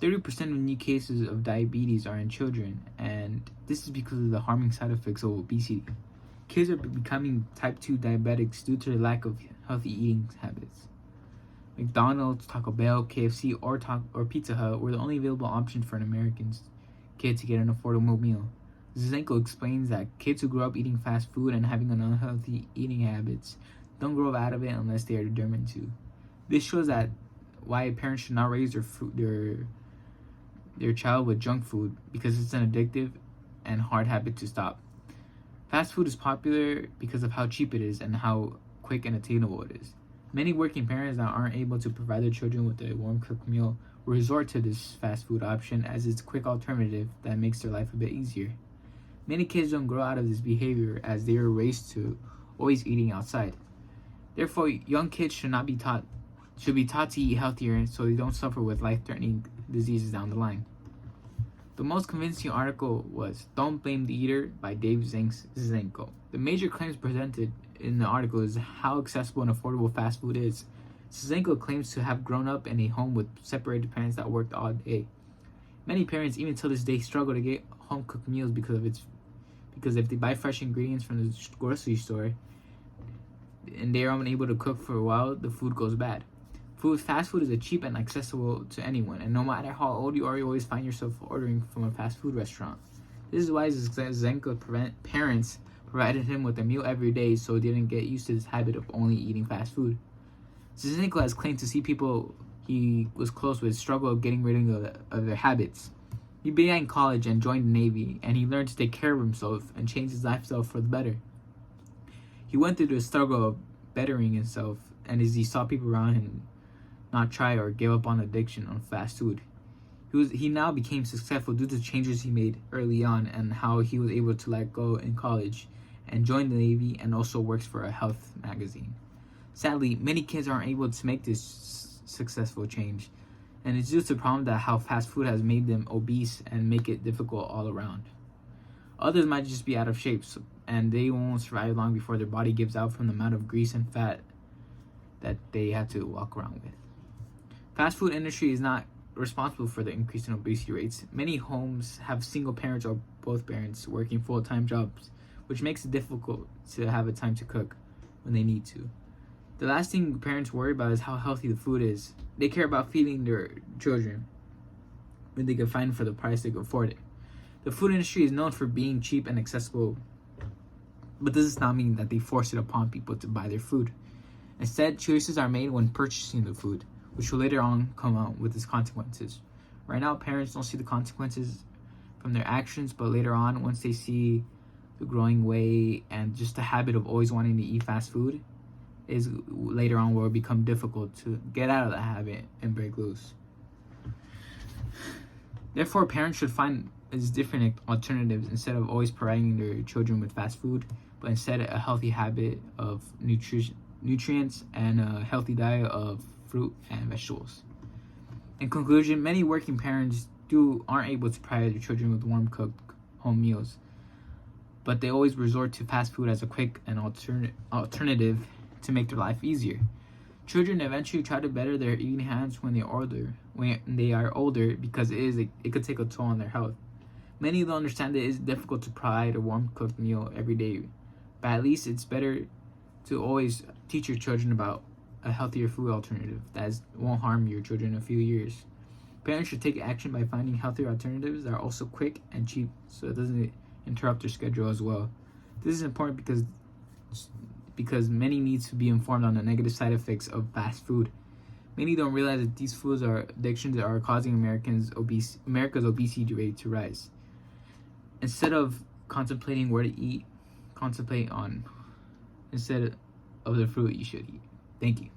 30% of new cases of diabetes are in children, and this is because of the harming side effects of obesity. Kids are becoming type 2 diabetics due to the lack of healthy eating habits. McDonald's, Taco Bell, KFC, or Pizza Hut were the only available options for an American kid to get an affordable meal. Zizenko explains that kids who grow up eating fast food and having unhealthy eating habits don't grow out of it unless they are determined to. This shows that why parents should not raise their child with junk food, because it's an addictive and hard habit to stop. Fast food is popular because of how cheap it is and how quick and attainable it is. Many working parents that aren't able to provide their children with a warm cooked meal will resort to this fast food option as it's a quick alternative that makes their life a bit easier. Many kids don't grow out of this behavior as they are raised to always eating outside. Therefore, young kids should be taught to eat healthier so they don't suffer with life-threatening diseases down the line. The most convincing article was Don't Blame the Eater by Dave Zizenko. The major claims presented in the article is how accessible and affordable fast food is. Zizenko claims to have grown up in a home with separated parents that worked all day. Many parents, even till this day, struggle to get home-cooked meals because if they buy fresh ingredients from the grocery store and they are unable to cook for a while, the food goes bad. Fast food is cheap and accessible to anyone, and no matter how old you are, you always find yourself ordering from a fast food restaurant. This is why Zizenko parents provided him with a meal every day so he didn't get used to this habit of only eating fast food. Zizenko has claimed to see people he was close with struggle getting rid of their habits. He began college and joined the Navy, and he learned to take care of himself and change his lifestyle for the better. He went through the struggle of bettering himself, and as he saw people around him not try or give up on addiction on fast food. He now became successful due to changes he made early on and how he was able to let go in college and join the Navy and also works for a health magazine. Sadly, many kids aren't able to make this successful change, and it's due to the problem that how fast food has made them obese and make it difficult all around. Others might just be out of shape, and they won't survive long before their body gives out from the amount of grease and fat that they have to walk around with. Fast food industry is not responsible for the increase in obesity rates. Many homes have single parents or both parents working full-time jobs, which makes it difficult to have a time to cook when they need to. The last thing parents worry about is how healthy the food is. They care about feeding their children when they can find it for the price they can afford it. The food industry is known for being cheap and accessible, but this does not mean that they force it upon people to buy their food. Instead, choices are made when purchasing the food, which will later on come out with its consequences. Right now, parents don't see the consequences from their actions, but later on, once they see the growing weight and just the habit of always wanting to eat fast food, is later on will become difficult to get out of the habit and break loose. Therefore, parents should find different alternatives instead of always providing their children with fast food, but instead a healthy habit of nutrients and a healthy diet of fruit and vegetables. In conclusion, many working parents aren't able to provide their children with warm cooked home meals, but they always resort to fast food as a quick and alternative to make their life easier. Children eventually try to better their eating habits when they are older because it could take a toll on their health. Many don't understand that it is difficult to provide a warm cooked meal every day, but at least it's better to always teach your children about a healthier food alternative that won't harm your children in a few years. Parents should take action by finding healthier alternatives that are also quick and cheap so it doesn't interrupt their schedule as well. This is important because many need to be informed on the negative side effects of fast food. Many don't realize that these foods are addictions that are causing America's obesity rate to rise. Instead of contemplating where to eat, contemplate on instead of the fruit you should eat. Thank you.